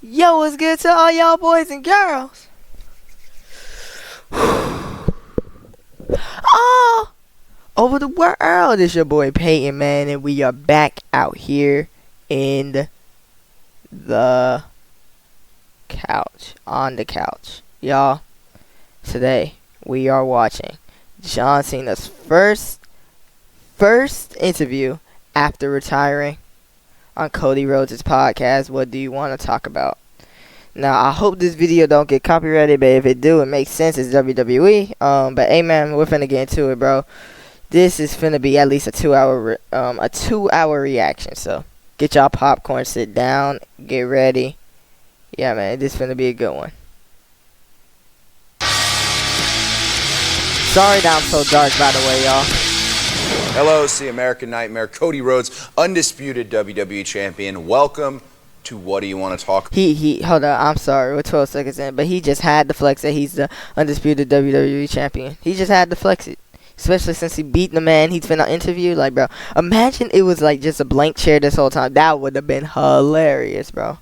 Yo, what's good to all y'all boys and girls? Oh, over the world, it's your boy Peyton, man, and we are back out here in the couch, on the couch. Y'all, today we are watching John Cena's first interview after retiring on Cody Rhodes' podcast. What do you want to talk about? Now, I hope this video don't get copyrighted, but if it do, it makes sense. It's WWE. But hey, man, we're finna get into it, bro. This is finna be at least a 2-hour reaction. So get y'all popcorn, sit down, get ready. Yeah, man, this finna be a good one. Sorry that I'm so dark, by the way, y'all. Hello, it's the American Nightmare, Cody Rhodes, undisputed WWE champion. Welcome to What Do You Want to Talk? Hold on, I'm sorry, we're 12 seconds in, but he just had to flex that he's the undisputed WWE champion. He just had to flex it, especially since he beat the man he's been on interview. Like, bro, imagine it was like just a blank chair this whole time. That would have been hilarious, bro.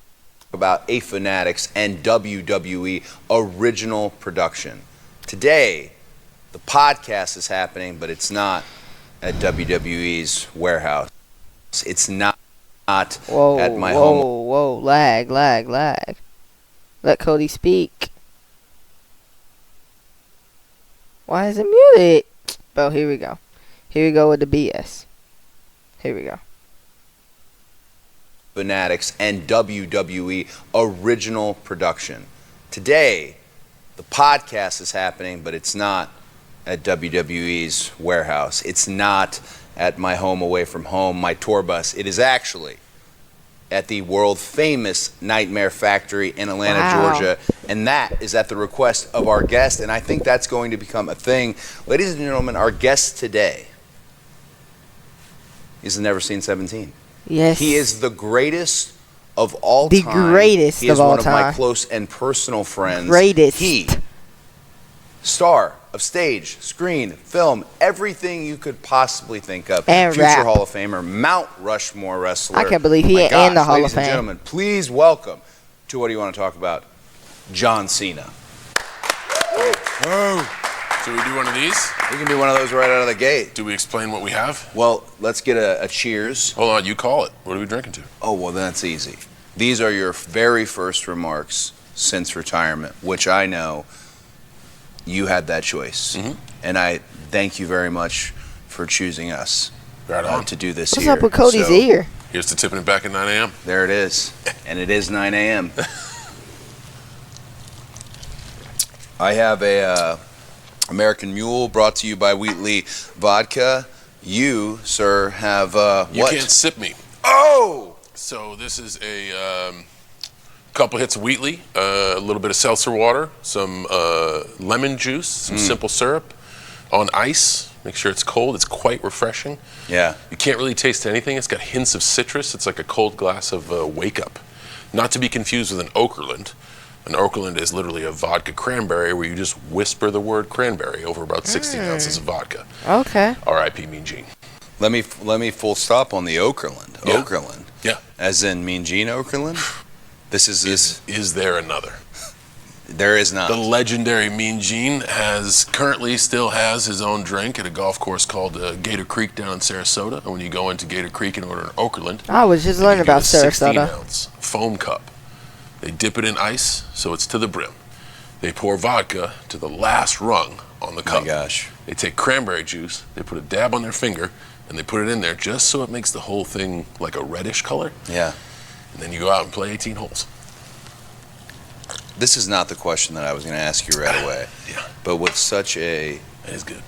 About A Fanatics and WWE original production. Today, the podcast is happening, but it's not at WWE's warehouse. It's not at my home. Whoa, lag. Let Cody speak. Why is it muted? Bro, here we go. Here we go with the BS. Here we go. Fanatics and WWE original production. Today, the podcast is happening, but it's not at WWE's warehouse. It's not at my home away from home, my tour bus. It is actually at the world famous Nightmare Factory in Atlanta, Georgia. And that is at the request of our guest, and I think that's going to become a thing. Ladies and gentlemen, our guest today is Never Seen 17. Yes. He is the greatest of all time. The greatest of all time. He is one of my close and personal friends. Greatest. He, star of stage, screen, film, everything you could possibly think of. And future rap. Hall of Famer, Mount Rushmore wrestler. I can't believe he ain't in the Hall of Ladies and Fame. gentlemen, please welcome to What Do You Want to Talk About, John Cena. Oh. So we do one of these? We can do one of those right out of the gate. Do we explain what we have? Well, let's get a cheers. Hold on, you call it. What are we drinking to? Oh, well, that's easy. These are your very first remarks since retirement, which I know you had that choice. Mm-hmm. And I thank you very much for choosing us to do this What's here. up with Cody's ear? Here's to tipping it back at 9 a.m. There it is. And it is 9 a.m. I have a American Mule brought to you by Wheatley Vodka. You, sir, have You what? can't sip me. Oh! So this is a couple hits of Wheatley, a little bit of seltzer water, some lemon juice, some simple syrup on ice. Make sure it's cold. It's quite refreshing. Yeah. You can't really taste anything. It's got hints of citrus. It's like a cold glass of Wake Up. Not to be confused with an Okerlund. An Okerlund is literally a vodka cranberry where you just whisper the word cranberry over about 16 ounces of vodka. Okay. R.I.P. Mean Gene. Let me full stop on the Okerlund. Yeah. Okerlund. Yeah. As in Mean Gene Okerlund? This Is there another? There is not. The legendary Mean Gene currently still has his own drink at a golf course called Gator Creek down in Sarasota. And when you go into Gator Creek and order an Okerlund, I was just learning about Sarasota. 16-ounce foam cup. They dip it in ice so it's to the brim. They pour vodka to the last rung on the cup. Oh my gosh. They take cranberry juice, they put a dab on their finger, and they put it in there just so it makes the whole thing like a reddish color. Yeah. And then you go out and play 18 holes. This is not the question that I was going to ask you right away. Yeah. But with such a That is good.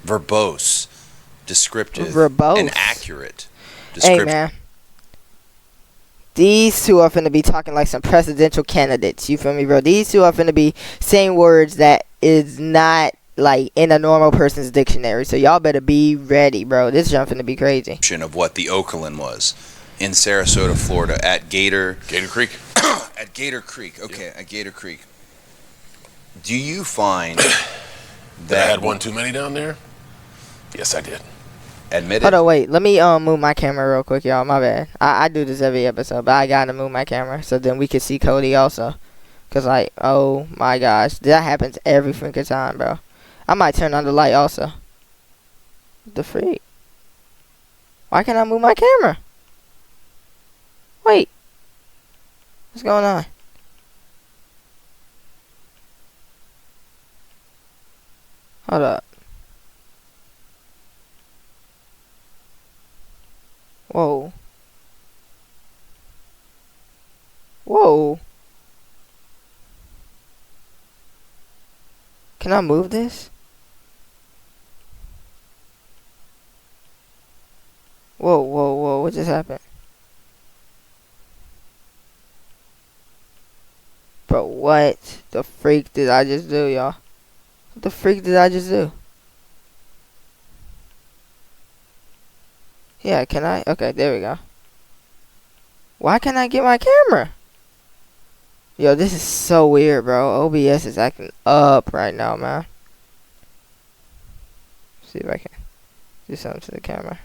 verbose, descriptive, and accurate Hey, description. man. These two are finna be talking like some presidential candidates. You feel me, bro? These two are finna be saying words that is not like in a normal person's dictionary. So y'all better be ready, bro. This jump finna be crazy. Of what the Okerlund was in Sarasota, Florida, at Gator Creek. At Gator Creek. Okay, at Gator Creek. Do you find that I had one too many down there? Yes, I did. Admit Hold it. on, wait. Let me move my camera real quick, y'all. My bad. I do this every episode, but I gotta move my camera so then we can see Cody also. Cause like, oh my gosh, that happens every freaking time, bro. I might turn on the light also. What the freak? Why can't I move my camera? Wait. What's going on? Hold up. Whoa. Whoa. Can I move this? Whoa, whoa, whoa. What just happened? Bro, what the freak did I just do, y'all? What the freak did I just do? Yeah, can I? Okay, there we go. Why can't I get my camera? Yo, this is so weird, bro. OBS is acting up right now, man. See if I can do something to the camera.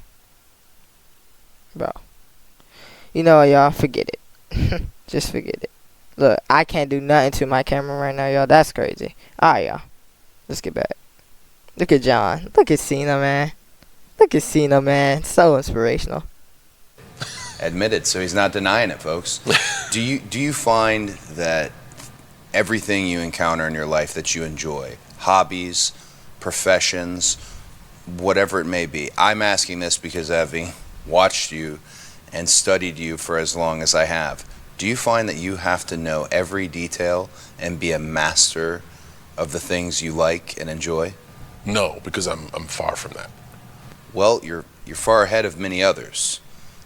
Bro. You know what, y'all? Forget it. Just forget it. Look, I can't do nothing to my camera right now, y'all. That's crazy. Alright, y'all. Let's get back. Look at John. Look at Cena, man. Look at Cena, man. So inspirational. Admit it. So he's not denying it, folks. Do you find that everything you encounter in your life that you enjoy, hobbies, professions, whatever it may be, I'm asking this because having watched you and studied you for as long as I have, do you find that you have to know every detail and be a master of the things you like and enjoy? No, because I'm far from that. Well, you're far ahead of many others.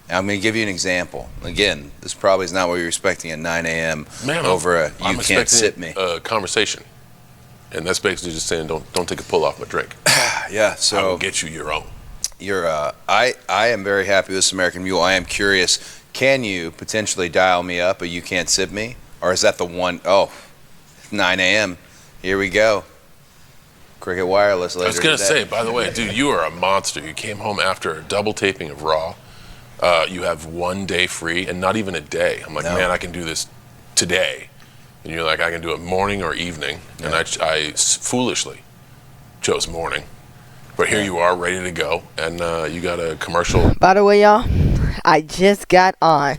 Now, I'm going to give you an example. Again, this probably is not what you're expecting at 9 a.m. Man, over a I'm "you can't sit me" conversation, and that's basically just saying don't take a pull off my drink. Yeah, I so will get you your own. I am very happy with this American Mule. I am curious, can you potentially dial me up a "you can't sit me"? Or is that the one, 9 a.m., here we go. Cricket Wireless later I was going to today. say, by the way, dude, you are a monster. You came home after a double taping of Raw. You have 1 day free, and not even a day. I'm like, No. man, I can do this today. And you're like, I can do it morning or evening. And I foolishly chose morning. But here you are, ready to go, and you got a commercial. By the way, y'all, I just got on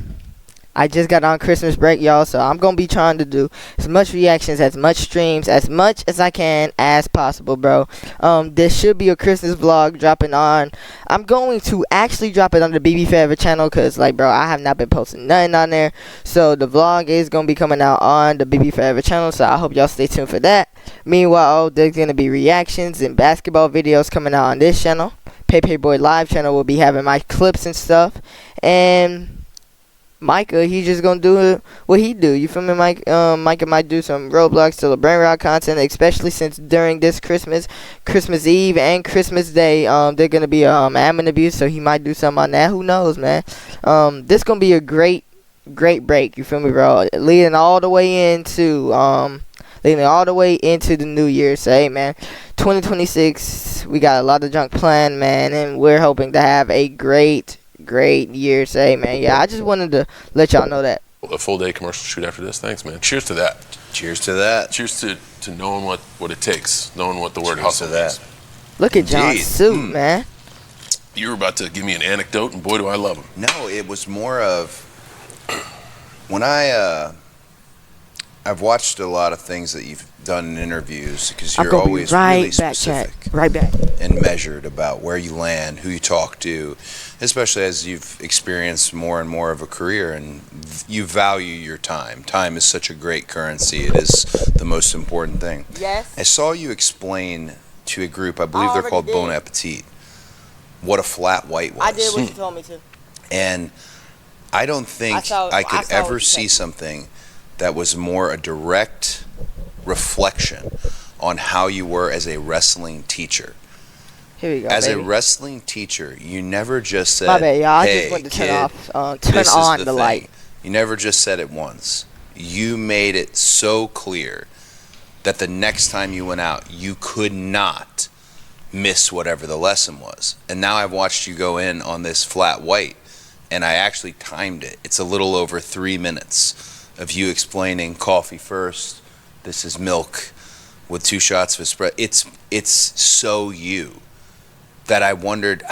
Christmas break, y'all, so I'm going to be trying to do as much reactions, as much streams, as much as I can as possible, bro. There should be a Christmas vlog dropping on. I'm going to actually drop it on the BB Forever channel because, like, bro, I have not been posting nothing on there. So the vlog is going to be coming out on the BB Forever channel, so I hope y'all stay tuned for that. Meanwhile, there's going to be reactions and basketball videos coming out on this channel. Pay Boy Live channel will be having my clips and stuff. And Micah, he's just gonna do what he do. You feel me, Mike? Micah might do some Roblox to the Brain Rot content, especially since during this Christmas Eve and Christmas Day, they're gonna be admin abuse, so he might do something on that. Who knows, man? This gonna be a great break. You feel me, bro? Leading all the way into the new year. So, hey, man, 2026, we got a lot of junk planned, man, and we're hoping to have a great year. So, hey, man, yeah, I just wanted to let y'all know that. A full day commercial shoot after this. Thanks, man. Cheers to that. Cheers to that. Cheers to knowing what it takes, knowing what the word Cheers hustle to that. means. Look at John's Indeed. suit, man. You were about to give me an anecdote, and boy, do I love them. No, it was more of when I've watched a lot of things that you've done in interviews because I'm you're gonna be always right really back, specific Chad. Right back. and measured about where you land, who you talk to, especially as you've experienced more and more of a career and you value your time. Time is such a great currency. It is the most important thing. Yes. I saw you explain to a group, I believe they're already called did. Bon Appetit, what a flat white was. I did what you told me to. And I don't think I saw could what ever you see said. something that was more a direct reflection on how you were as a wrestling teacher. Here we go, As baby. a wrestling teacher, you never just said, My bad, y'all. I hey, just wanted to kid, turn this is on the thing." light. You never just said it once. You made it so clear that the next time you went out, you could not miss whatever the lesson was. And now I've watched you go in on this flat white, and I actually timed it. It's a little over 3 minutes of you explaining coffee first, this is milk with 2 shots of espresso. It's so you that I wondered,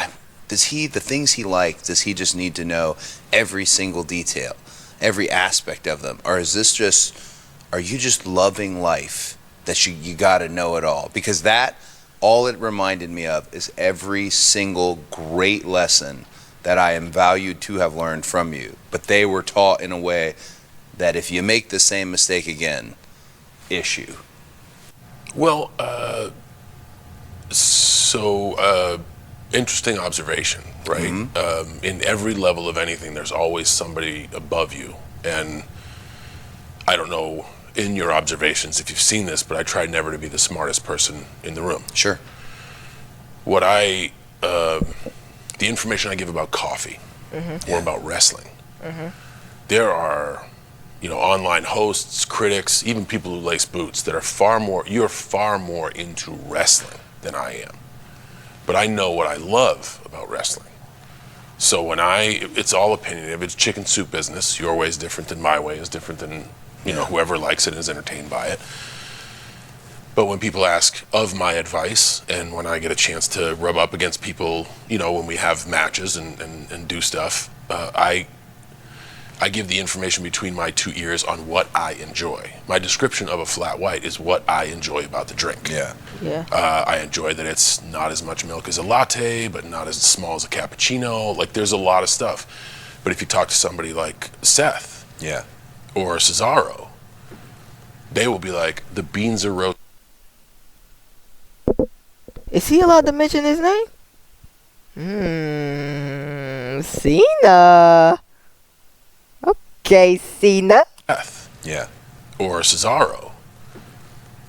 the things he likes, does he just need to know every single detail, every aspect of them? Or is this just, are you just loving life that you got to know it all? Because that, all it reminded me of is every single great lesson that I am valued to have learned from you. But they were taught in a way that if you make the same mistake again, issue. Well, interesting observation, right? Mm-hmm. In every level of anything, there's always somebody above you. And I don't know in your observations if you've seen this, but I try never to be the smartest person in the room. Sure. The information I give about coffee or about wrestling, there are, online hosts, critics, even people who lace boots that are you're far more into wrestling than I am. But I know what I love about wrestling. So it's all opinion. If it's chicken soup business, your way is different than my way is different than, whoever likes it and is entertained by it. But when people ask of my advice, and when I get a chance to rub up against people, when we have matches and do stuff, I give the information between my 2 ears on what I enjoy. My description of a flat white is what I enjoy about the drink. Yeah. I enjoy that it's not as much milk as a latte, but not as small as a cappuccino. Like, there's a lot of stuff. But if you talk to somebody like Seth or Cesaro, they will be like, the beans are roasted. Is he allowed to mention his name? Cena. Okay, Cena. Yeah. Or Cesaro,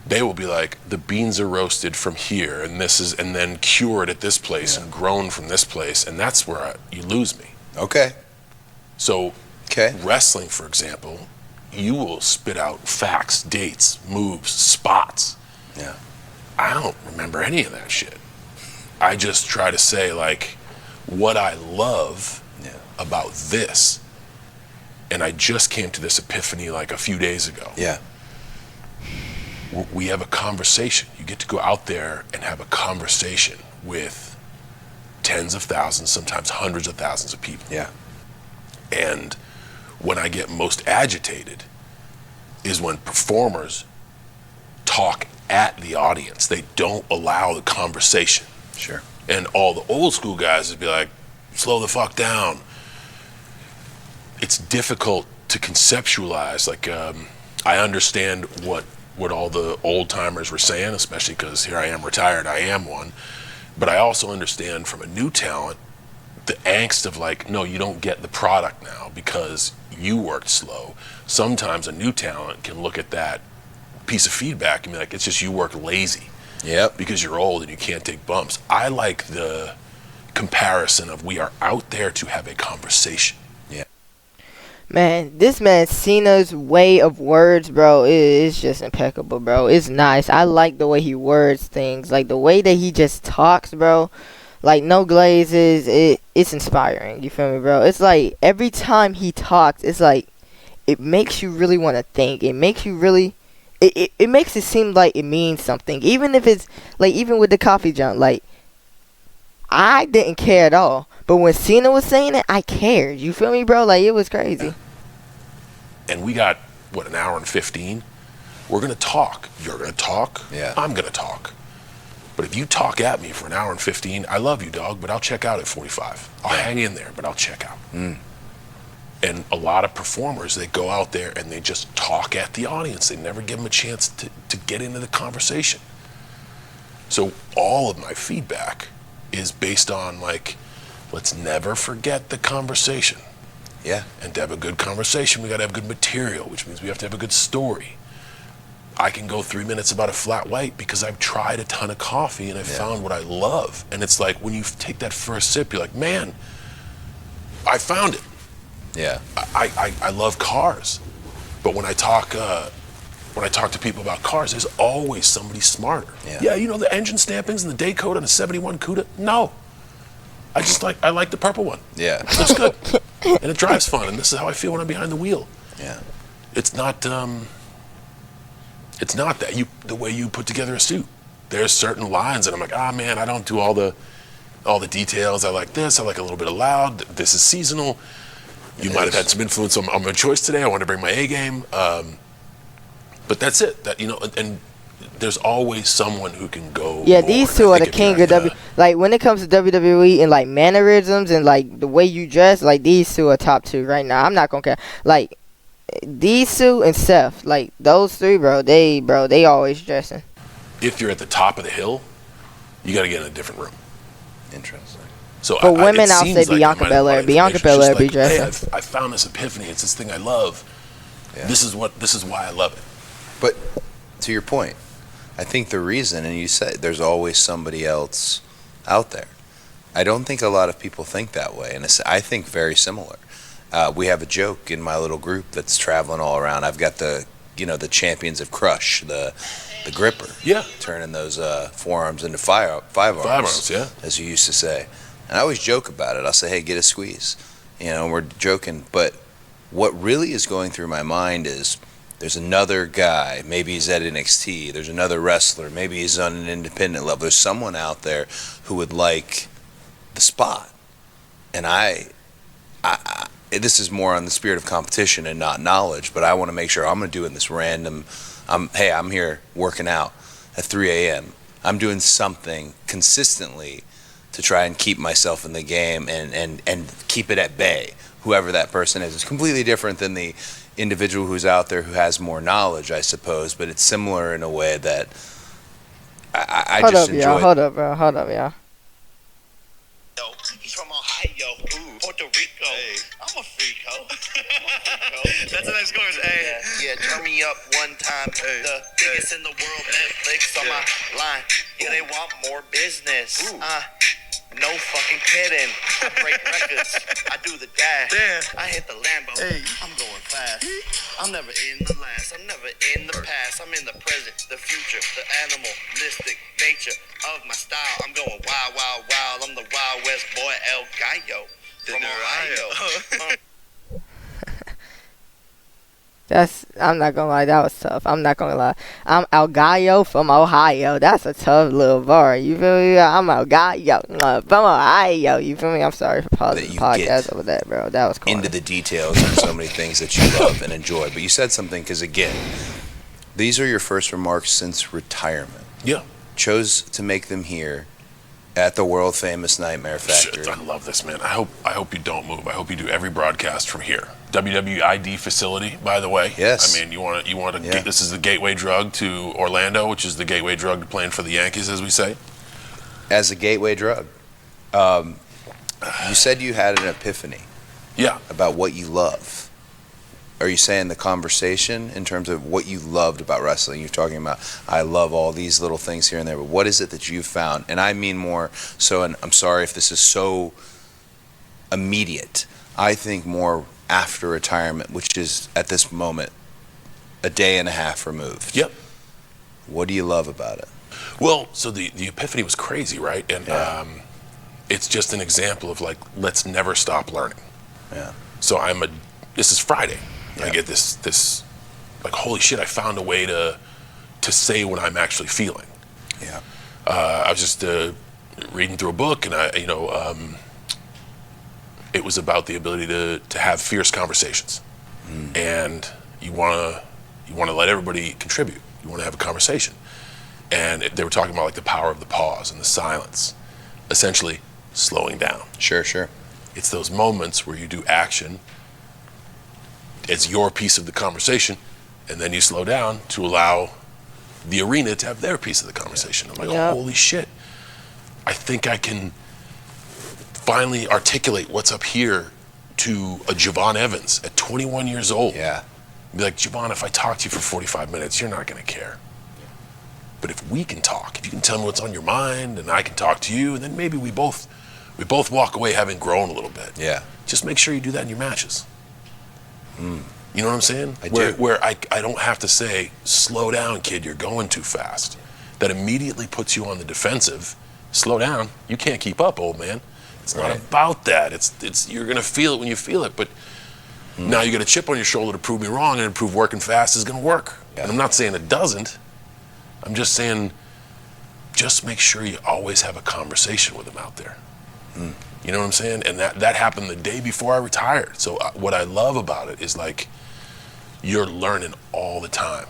they will be like, the beans are roasted from here, and then cured at this place and grown from this place, and that's where you lose me. Okay. So, wrestling, for example, you will spit out facts, dates, moves, spots. Yeah. I don't remember any of that shit. I just try to say, like, what I love about this. And I just came to this epiphany like a few days ago. Yeah. We have a conversation. You get to go out there and have a conversation with tens of thousands, sometimes hundreds of thousands of people. Yeah. And when I get most agitated is when performers talk at the audience. They don't allow the conversation. Sure. And all the old school guys would be like, slow the fuck down. It's difficult to conceptualize. Like, I understand what all the old timers were saying, especially because here I am retired, I am one. But I also understand from a new talent, the angst of like, no, you don't get the product now because you worked slow. Sometimes a new talent can look at that piece of feedback and be like, it's just you work lazy. Yep. Because you're old and you can't take bumps. I like the comparison of we are out there to have a conversation. Yeah. Man, this man Cena's way of words, bro, is just impeccable, bro. It's nice. I like the way he words things. Like, the way that he just talks, bro. Like, no glazes. It's inspiring. You feel me, bro? It's like, every time he talks, it's like, it makes you really want to think. It makes you really... It makes it seem like it means something. Even if it's, like, even with the coffee junk, like, I didn't care at all. But when Cena was saying it, I cared. You feel me, bro? Like, it was crazy. And we got, an hour and 15? We're going to talk. You're going to talk. Yeah. I'm going to talk. But if you talk at me for an hour and 15, I love you, dog, but I'll check out at 45. I'll hang in there, but I'll check out. And a lot of performers, they go out there and they just talk at the audience. They never give them a chance to get into the conversation. So all of my feedback is based on, like, let's never forget the conversation. Yeah. And to have a good conversation, we got to have good material, which means we have to have a good story. I can go 3 minutes about a flat white because I've tried a ton of coffee and I've found what I love. And it's like, when you take that first sip, you're like, man, I found it. Yeah. I love cars. But when I talk when I talk to people about cars, there's always somebody smarter. Yeah. You know the engine stampings and the day code on a 71 Cuda? No. I like the purple one. Yeah. It looks good. And it drives fun, and this is how I feel when I'm behind the wheel. Yeah. It's not that the way you put together a suit. There's certain lines that I'm like, man, I don't do all the details. I like this. I like a little bit of loud. This is seasonal. You might have had some influence on my choice today. I want to bring my A game. But that's it. And there's always someone who can go. Yeah, more. these And two I are the think if king you're of at W. Like when it comes to WWE and like mannerisms and like the way you dress, like these two are top two right now. I'm not gonna care. Like these two and Seth, like those three, bro. They always dressing. If you're at the top of the hill, you got to get in a different room. Interesting. So For women, it I'll seems say like Bianca my Belair. Bianca information's Belair just be like, dressing. Hey, I found this epiphany. It's this thing I love. Yeah. This is why I love it. But to your point, I think the reason, and you said there's always somebody else out there. I don't think a lot of people think that way, and I think very similar. We have a joke in my little group that's traveling all around. I've got the champions of Crush, the gripper. Yeah. Turning those forearms into five arms. Five arms, yeah. As you used to say. And I always joke about it. I'll say, hey, get a squeeze. And we're joking. But what really is going through my mind is there's another guy. Maybe he's at NXT. There's another wrestler. Maybe he's on an independent level. There's someone out there who would like the spot. And this is more on the spirit of competition and not knowledge, but I want to make sure I'm doing this random. I'm here working out at 3 a.m. I'm doing something consistently to try and keep myself in the game and keep it at bay. Whoever that person is. It's completely different than the individual who's out there who has more knowledge, I suppose, but it's similar in a way that I just enjoy. Hold up, y'all. He's from Ohio, Puerto Rico. Hey. I'm a freako. That's a nice chorus. Hey. Yeah, turn me up one time. Hey. The biggest in the world, Netflix on my line. Yeah, they want more business. No fucking kidding. I break records. I do the dash. Yeah. I hit the Lambo. Hey. I'm going fast. I'm never in the last. I'm never in the past. I'm in the present, the future, the animalistic nature of my style. I'm going wild, wild, wild. I'm the Wild West boy, El Gallo from Ohio. I'm not gonna lie, that was tough. I'm not gonna lie. I'm El Gallo from Ohio. That's a tough little bar. You feel me? I'm El Gallo from Ohio. You feel me? I'm sorry for pausing the podcast over that, bro. That was cool. Into the details and so many things that you love and enjoy. But you said something because, again, these are your first remarks since retirement. Yeah. Chose to make them here at the world famous Nightmare Factory. Shit, I love this, man. I hope you don't move. I hope you do every broadcast from here. WWID facility, by the way. Yes. I mean, you want to. This is the gateway drug to Orlando, which is the gateway drug to playing for the Yankees, as we say. As a gateway drug, you said you had an epiphany. Yeah. About what you love. Are you saying the conversation in terms of what you loved about wrestling? You're talking about, I love all these little things here and there, but what is it that you found? And I mean more so, and I'm sorry if this is so immediate, I think more after retirement, which is at this moment a day and a half removed. Yep. What do you love about it? Well, so the epiphany was crazy, right? And it's just an example of like, let's never stop learning. Yeah. So this is Friday. Yeah. I get this like, holy shit, I found a way to say what I'm actually feeling. Yeah. I was just reading through a book, and it was about the ability to have fierce conversations. And you want to let everybody contribute. You want to have a conversation. And they were talking about like the power of the pause and the silence, essentially slowing down. Sure. It's those moments where you do action as your piece of the conversation, and then you slow down to allow the arena to have their piece of the conversation. I'm like, holy shit. I think I can finally articulate what's up here to a Javon Evans at 21 years old. Yeah. Be like, Javon, if I talk to you for 45 minutes, you're not going to care. But if we can talk, if you can tell me what's on your mind, and I can talk to you, and then maybe we both walk away having grown a little bit. Yeah. Just make sure you do that in your matches. You know what I'm saying? I do. Where I don't have to say, slow down, kid, you're going too fast. That immediately puts you on the defensive. Slow down, you can't keep up, old man. It's not about that. It's you're gonna feel it when you feel it, but now you got a chip on your shoulder to prove me wrong and prove working fast is gonna work. Yeah. And I'm not saying it doesn't. I'm just saying, just make sure you always have a conversation with him out there. You know what I'm saying? And that happened the day before I retired. So what I love about it is like, you're learning all the time,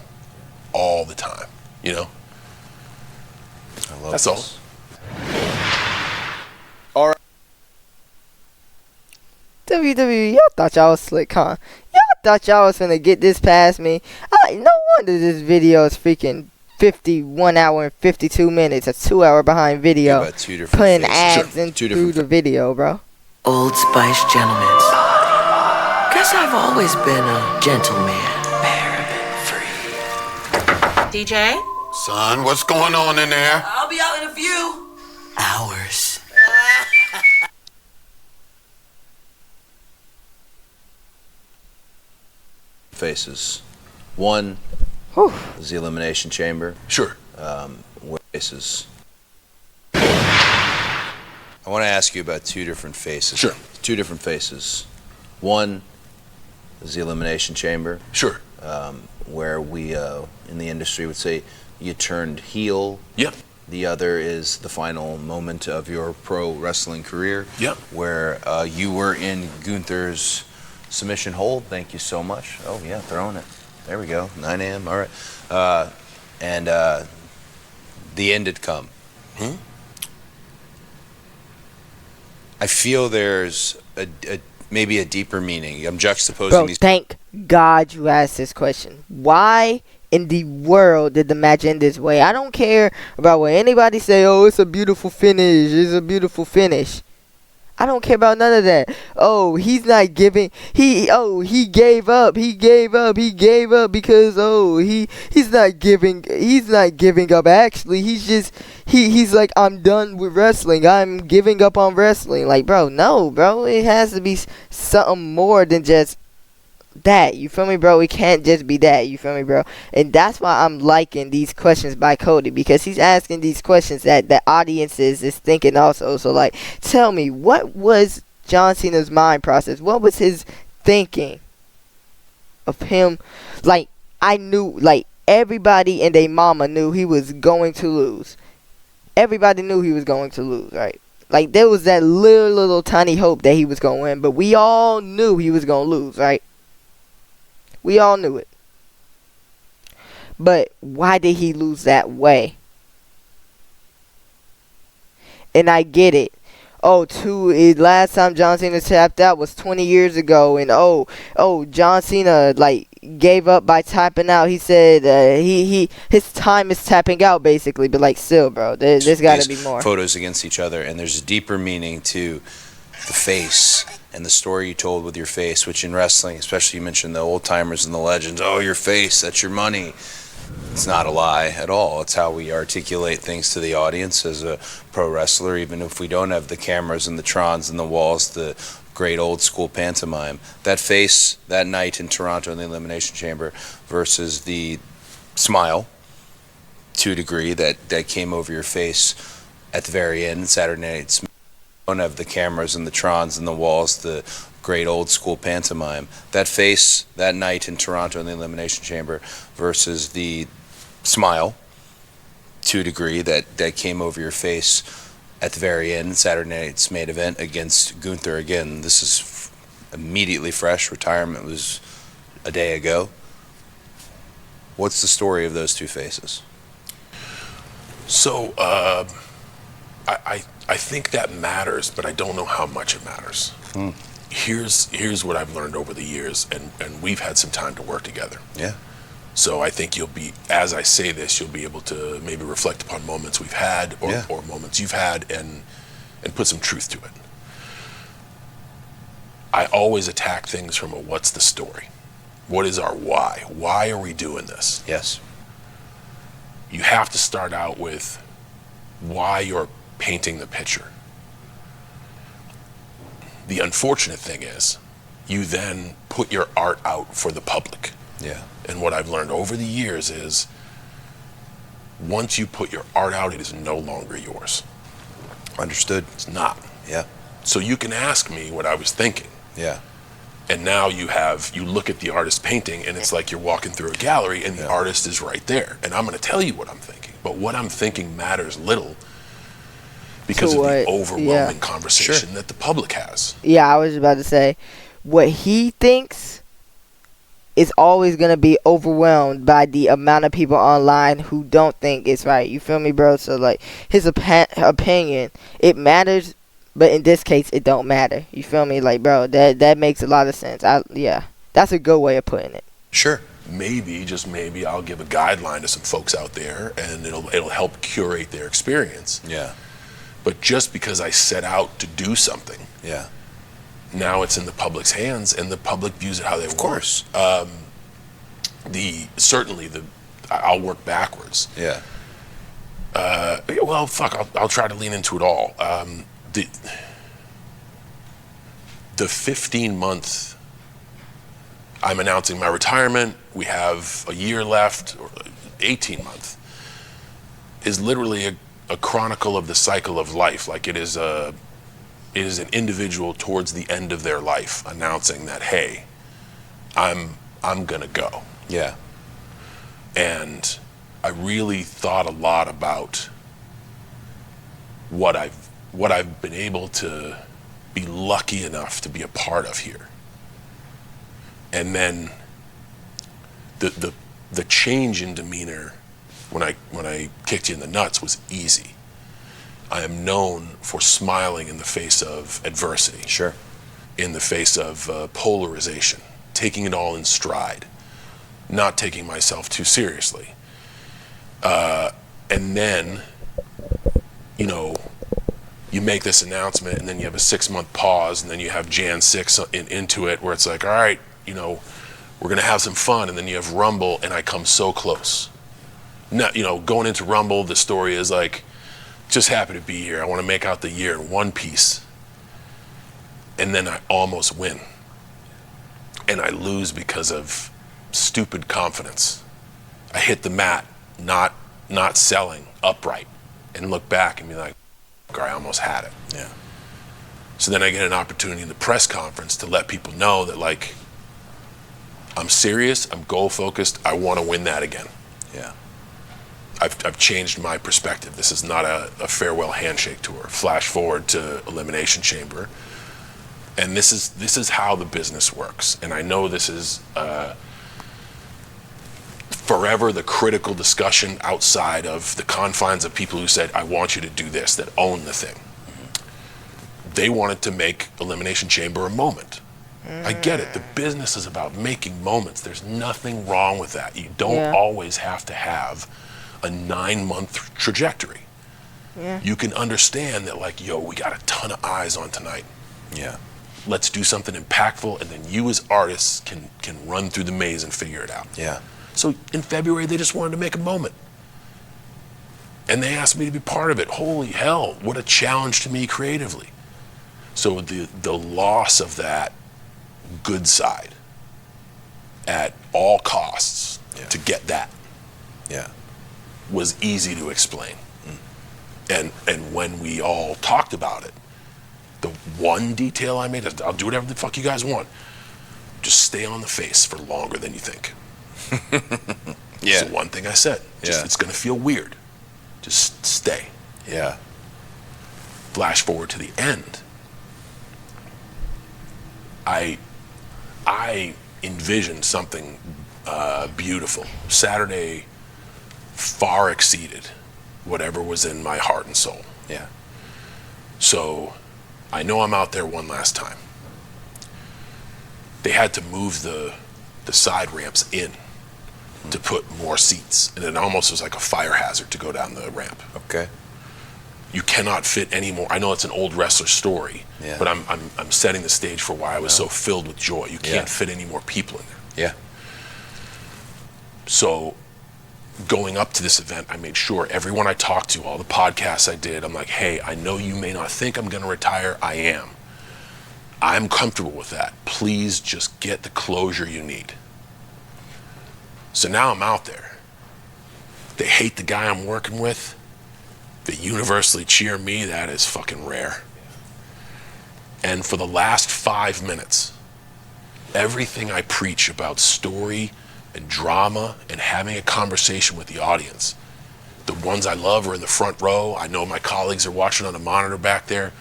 you know? I love That's this. WWE, y'all thought y'all was slick, huh? Y'all thought y'all was finna get this past me. No wonder this video is freaking 51 hour and 52 minutes. A 2 hour behind video. About two different Putting faces. ads Sure. in Two through different the video, bro. Old Spice gentlemen. Guess I've always been a gentleman. Paraben free. DJ? Son, what's going on in there? I'll be out in a few Hours. faces. One Whew. is the Elimination Chamber. Sure. Faces. I want to ask you about two different faces. Sure. Two different faces. One is the Elimination Chamber, Sure. where we in the industry would say you turned heel. Yep. The other is the final moment of your pro wrestling career, Yep. where you were in Gunther's submission hold. Thank you so much. Oh yeah, throwing it. There we go. 9 a.m. All right. And the end had come. I feel there's maybe a deeper meaning. I'm juxtaposing Bro, these. thank God you asked this question. Why in the world did the match end this way? I don't care about what anybody say. Oh, it's a beautiful finish. It's a beautiful finish. I don't care about none of that. Oh, he's not giving. He gave up. He gave up because he's not giving. He's not giving up. Actually, he's like, I'm done with wrestling. I'm giving up on wrestling. Like, bro, no, bro. It has to be something more than just that. You feel me, bro? It can't just be that. You feel me, bro? And that's why I'm liking these questions by Cody, because he's asking these questions that the audience is thinking also. So, like, tell me, what was John Cena's mind process? What was his thinking of him? Like, I knew, like, everybody and their mama knew he was going to lose. Everybody knew he was going to lose, right? Like, there was that little tiny hope that he was going to win, but we all knew he was going to lose, right? We all knew it. But why did he lose that way? And I get it. Last time John Cena tapped out was 20 years ago. And John Cena, like, gave up by tapping out. He said his time is tapping out, basically. But, like, still, bro, there's got to be more. Photos against each other, and there's a deeper meaning to the face and the story you told with your face, which in wrestling, especially, you mentioned the old timers and the legends. Oh, your face, that's your money. It's not a lie at all. It's how we articulate things to the audience as a pro wrestler, even if we don't have the cameras and the trons and the walls, the great old school pantomime. That face that night in Toronto in the Elimination Chamber versus the smile, to a degree, that came over your face at the very end, Saturday night's. Don't have the cameras and the trons and the walls, the great old school pantomime. That face that night in Toronto in the Elimination Chamber versus the smile, to a degree, that came over your face at the very end, Saturday night's main event against Gunther. Again, this is immediately fresh. Retirement was a day ago. What's the story of those two faces? So, I think that matters, but I don't know how much it matters. Here's what I've learned over the years, and we've had some time to work together. Yeah. So I think you'll be, as I say this, you'll be able to maybe reflect upon moments we've had or moments you've had and put some truth to it. I always attack things from a what's the story? What is our why? Why are we doing this? Yes. You have to start out with why you're painting the picture. The unfortunate thing is, you then put your art out for the public. Yeah. And what I've learned over the years is once you put your art out, it is no longer yours. Understood. It's not. Yeah. So you can ask me what I was thinking. Yeah. And now you look at the artist painting and it's like you're walking through a gallery and the artist is right there. And I'm going to tell you what I'm thinking. But what I'm thinking matters little because of the overwhelming conversation that the public has. Yeah, I was about to say, what he thinks is always going to be overwhelmed by the amount of people online who don't think it's right. You feel me, bro? So, like, his opinion, it matters, but in this case, it don't matter. You feel me? Like, bro, that makes a lot of sense. That's a good way of putting it. Sure. Maybe, just maybe, I'll give a guideline to some folks out there, and it'll help curate their experience. Yeah. But just because I set out to do something, now it's in the public's hands, and the public views it how they want. Of course. I'll work backwards. Yeah. Well, fuck, I'll try to lean into it all. The 15-month, I'm announcing my retirement, we have a year left, or 18-month, is literally a chronicle of the cycle of life. Like it is an individual towards the end of their life announcing that, hey, I'm gonna go. Yeah. And I really thought a lot about what I've been able to be lucky enough to be a part of here. And then the change in demeanor when I kicked you in the nuts was easy. I am known for smiling in the face of adversity. Sure. In the face of polarization, taking it all in stride, not taking myself too seriously. And then, you make this announcement and then you have a 6-month pause and then you have Jan 6 into it where it's like, all right, we're going to have some fun. And then you have Rumble and I come so close. Now, going into Rumble, the story is like, just happy to be here. I want to make out the year in one piece. And then I almost win. And I lose because of stupid confidence. I hit the mat, not selling upright, and look back and be like, I almost had it. Yeah. So then I get an opportunity in the press conference to let people know that, like, I'm serious, I'm goal focused, I want to win that again. Yeah. I've changed my perspective. This is not a farewell handshake tour. Flash forward to Elimination Chamber. And this is how the business works. And I know this is forever the critical discussion outside of the confines of people who said, I want you to do this, that own the thing. Mm-hmm. They wanted to make Elimination Chamber a moment. I get it. The business is about making moments. There's nothing wrong with that. You don't always have to have a 9-month trajectory. Yeah. You can understand that, like, we got a ton of eyes on tonight. Yeah. Let's do something impactful, and then you as artists can run through the maze and figure it out. Yeah. So in February, they just wanted to make a moment. And they asked me to be part of it. Holy hell, what a challenge to me creatively. So the loss of that good side at all costs to get that was easy to explain. And when we all talked about it, the one detail I made is, I'll do whatever the fuck you guys want. Just stay on the face for longer than you think. It's the one thing I said. It's gonna feel weird. Just stay. Yeah. Flash forward to the end. I envisioned something beautiful. Saturday far exceeded whatever was in my heart and soul. Yeah. So I know I'm out there one last time. They had to move the side ramps in to put more seats, and it almost was like a fire hazard to go down the ramp. Okay. You cannot fit any more. I know it's an old wrestler story, but I'm setting the stage for why I was so filled with joy. You can't fit any more people in there. Yeah. So going up to this event, I made sure everyone I talked to, all the podcasts I did, I'm like, hey, I know you may not think I'm going to retire. I am. I'm comfortable with that. Please just get the closure you need. So now I'm out there. They hate the guy I'm working with. They universally cheer me. That is fucking rare. And for the last 5 minutes, everything I preach about story and drama and having a conversation with the audience, the ones I love are in the front row. I know my colleagues are watching on the monitor back there.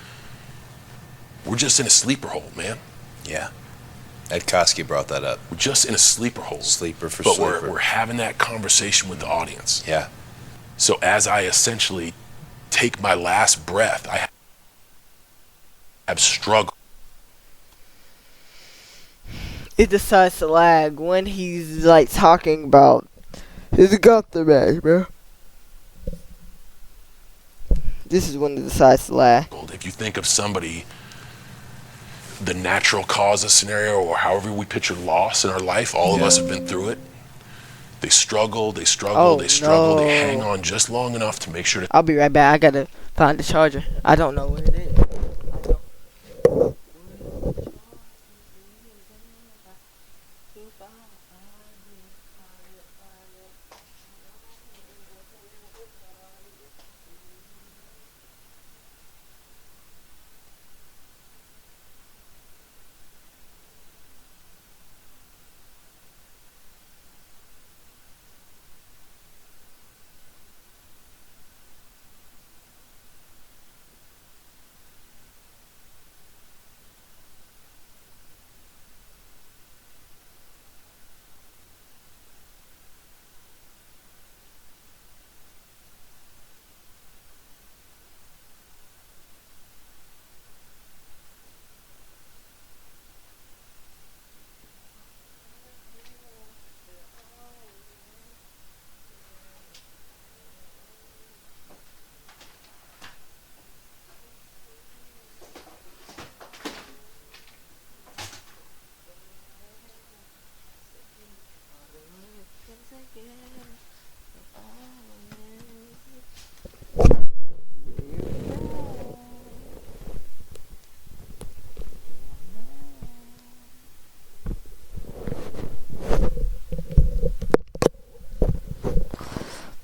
We're just in a sleeper hole, man. Yeah. Ed Koski brought that up. We're just in a sleeper hole. Sleeper for but sleeper. But we're having that conversation with the audience. Yeah. So as I essentially take my last breath, I have struggled. It decides to lag when he's like talking about his Gunther match, bro. This is when it decides to lag. If you think of somebody, the natural causes scenario, or however we picture loss in our life, all of us have been through it. They struggle, they struggle, they struggle, they hang on just long enough to make sure to... I'll be right back. I gotta find the charger. I don't know where it is.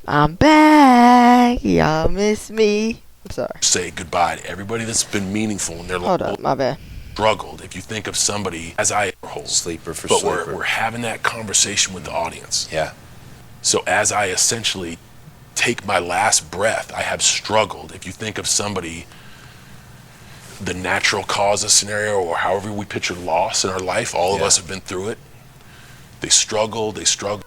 I'm back. Y'all miss me. I'm sorry. Say goodbye to everybody that's been meaningful in their life. Hold up, my bad. Struggled. If you think of somebody, as I hold, Sleeper for but sleeper. we're having that conversation with the audience. Yeah. So as I essentially take my last breath, I have struggled. If you think of somebody, the natural causes scenario, or however we picture loss in our life, all of us have been through it. They struggle, they struggle.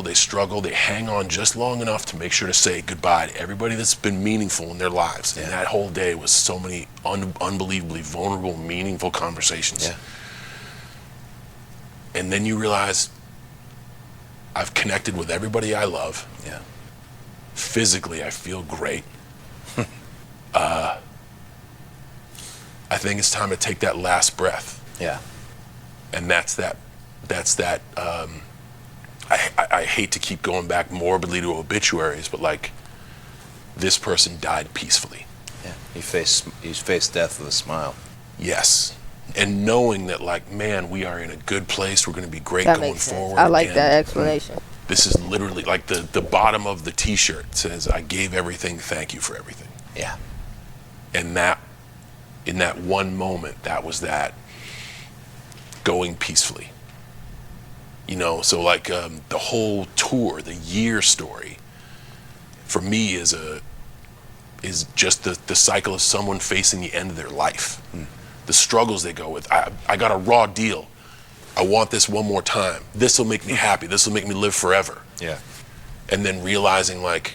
They struggle, they hang on just long enough to make sure to say goodbye to everybody that's been meaningful in their lives. And that whole day was so many unbelievably vulnerable, meaningful conversations. Yeah. And then you realize I've connected with everybody I love. Yeah. Physically, I feel great. I think it's time to take that last breath. Yeah. And that's that. I hate to keep going back morbidly to obituaries, but like, this person died peacefully. Yeah. He faced death with a smile. Yes. And knowing that, like, man, we are in a good place. We're going to be great That going makes sense. forward. I like And that explanation. this is literally like the bottom of the T-shirt says, "I gave everything. Thank you for everything." Yeah. And that, in that one moment, that was that going peacefully. You know, so like the whole tour, the year story, for me is just the cycle of someone facing the end of their life. The struggles they go with. I got a raw deal. I want this one more time. This will make me happy. This will make me live forever. Yeah. And then realizing like,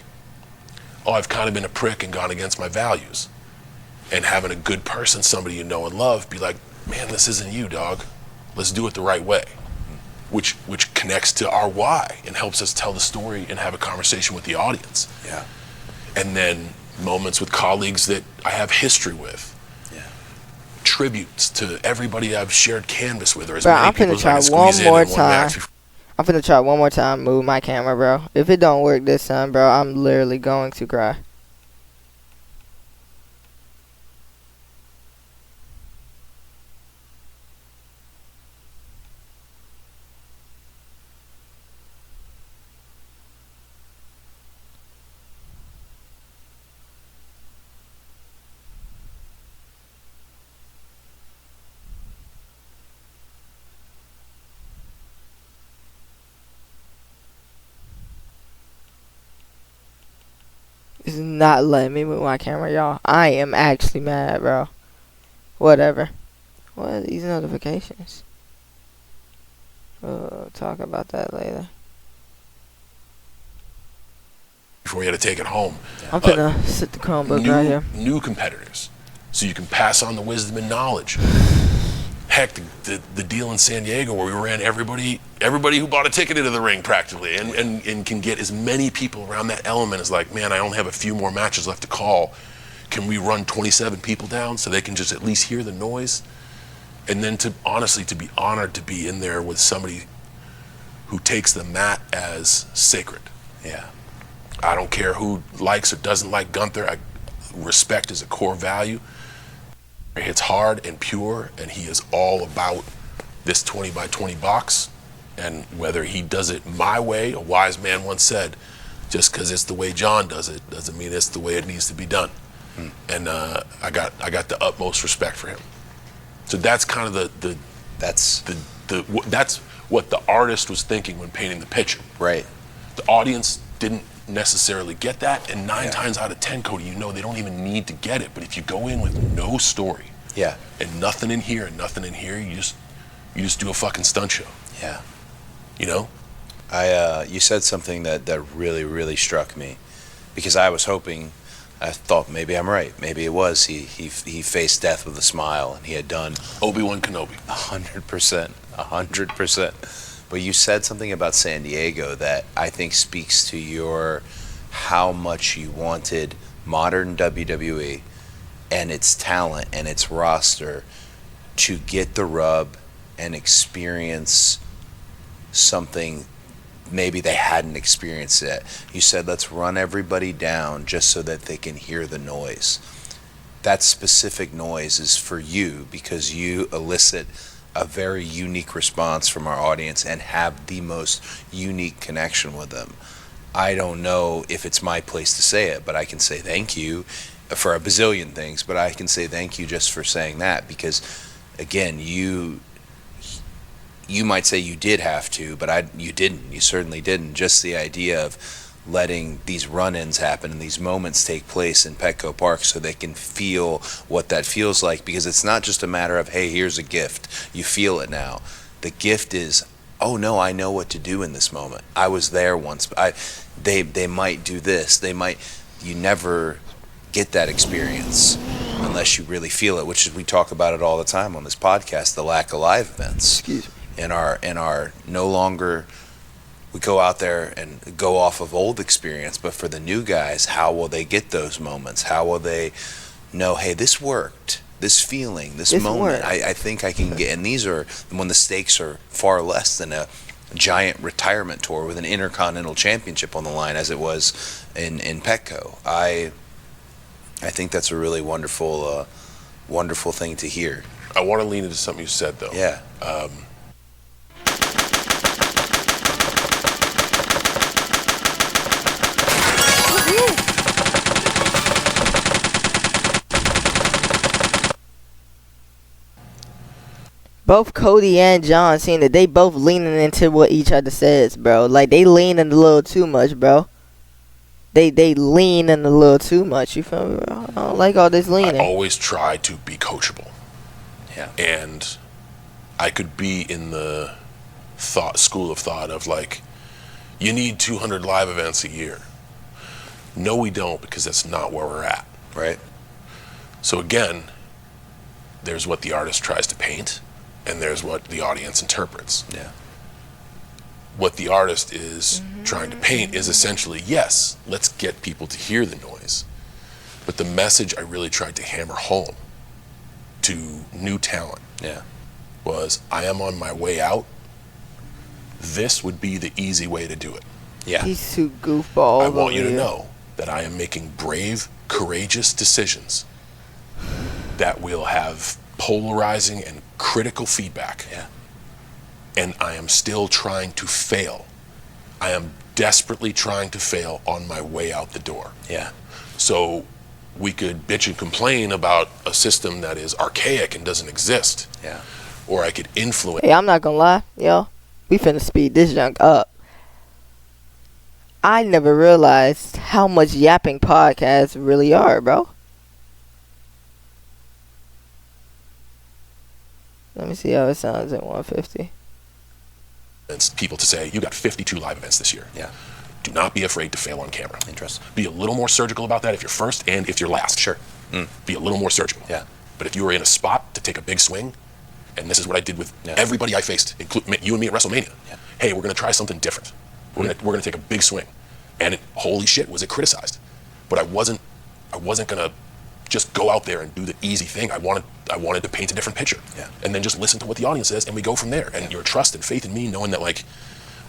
oh, I've kind of been a prick and gone against my values. And having a good person, somebody you know and love, be like, man, this isn't you, dog. Let's do it the right way. Which connects to our why and helps us tell the story and have a conversation with the audience. Yeah. And then moments with colleagues that I have history with. Yeah. Tributes to everybody I've shared canvas with, or as Bro, many I'm people finna as I try can squeeze one in more one match. time. I'm finna try one more time, move my camera, bro. If it don't work this time, bro, I'm literally going to cry. It's not letting me move my camera, y'all. I am actually mad, bro. Whatever. What are these notifications? We'll talk about that later. Before you had to take it home. I'm finna sit the Chromebook right here. New competitors, so you can pass on the wisdom and knowledge. Heck, the deal in San Diego where we ran everybody who bought a ticket into the ring practically, and can get as many people around that element as like, man, I only have a few more matches left to call. Can we run 27 people down so they can just at least hear the noise? And then to be honored to be in there with somebody who takes the mat as sacred. Yeah. I don't care who likes or doesn't like Gunther. Respect is a core value. It's hard and pure, and he is all about this 20 by 20 box. And whether he does it my way, a wise man once said, just because it's the way John does it doesn't mean it's the way it needs to be done. And I got the utmost respect for him. So that's kind of that's what the artist was thinking when painting the picture. Right. The audience didn't necessarily get that, and 9 times out of 10, Cody, they don't even need to get it. But if you go in with no story, and nothing in here and nothing in here, you just do a fucking stunt show. Yeah. You said something that really, really struck me, because I thought maybe I'm right. Maybe it was he faced death with a smile, and he had done Obi-Wan Kenobi. 100%. But you said something about San Diego that I think speaks to how much you wanted modern WWE and its talent and its roster to get the rub and experience something maybe they hadn't experienced yet. You said, let's run everybody down just so that they can hear the noise. That specific noise is for you because you elicit a very unique response from our audience and have the most unique connection with them. I don't know if it's my place to say it, but I can say thank you for a bazillion things, but I can say thank you just for saying that, because again, you might say you did have to, but you didn't. You certainly didn't. Just the idea of letting these run-ins happen and these moments take place in Petco Park so they can feel what that feels like, because it's not just a matter of, hey, here's a gift. You feel it now. The gift is, oh no, I know what to do in this moment. I was there once. They might do this. You never get that experience unless you really feel it, which is, we talk about it all the time on this podcast, the lack of live events. Excuse me. In our no longer, we go out there and go off of old experience, but for the new guys, how will they get those moments? How will they know, hey, this worked, this feeling, this moment, I think I can get. And these are when the stakes are far less than a giant retirement tour with an Intercontinental Championship on the line, as it was in Petco. I think that's a really wonderful thing to hear. I want to lean into something you said, though. Yeah. Both Cody and John Cena, they both leaning into what each other says, bro. Like, they leaning a little too much, bro. They leaning a little too much. You feel me, bro? I don't like all this leaning. I always try to be coachable. Yeah. And I could be in the school of thought of like, you need 200 live events a year. No, we don't, because that's not where we're at. Right. So again, there's what the artist tries to paint, and there's what the audience interprets. Yeah. What the artist is trying to paint is essentially, yes, let's get people to hear the noise. But the message I really tried to hammer home to new talent was, I am on my way out. This would be the easy way to do it. Yeah. He's too goofball. I want you to know that I am making brave, courageous decisions that will have polarizing and critical feedback. Yeah. And I am still trying to fail. I am desperately trying to fail on my way out the door. Yeah. So we could bitch and complain about a system that is archaic and doesn't exist. Yeah. Or I could influence. Hey, I'm not gonna lie, yo. We finna speed this junk up. I never realized how much yapping podcasts really are, bro. Let me see how it sounds at 150. People to say, you got 52 live events this year. Yeah. Do not be afraid to fail on camera. Interesting. Be a little more surgical about that if you're first and if you're last. Sure. Be a little more surgical. Yeah. But if you were in a spot to take a big swing, and this is what I did with everybody I faced, including you and me at WrestleMania. Yeah. Hey, we're going to try something different. We're going to take a big swing. And holy shit, was it criticized. But I wasn't going to just go out there and do the easy thing. I wanted to paint a different picture. Yeah. And then just listen to what the audience says, and we go from there. And your trust and faith in me, knowing that, like,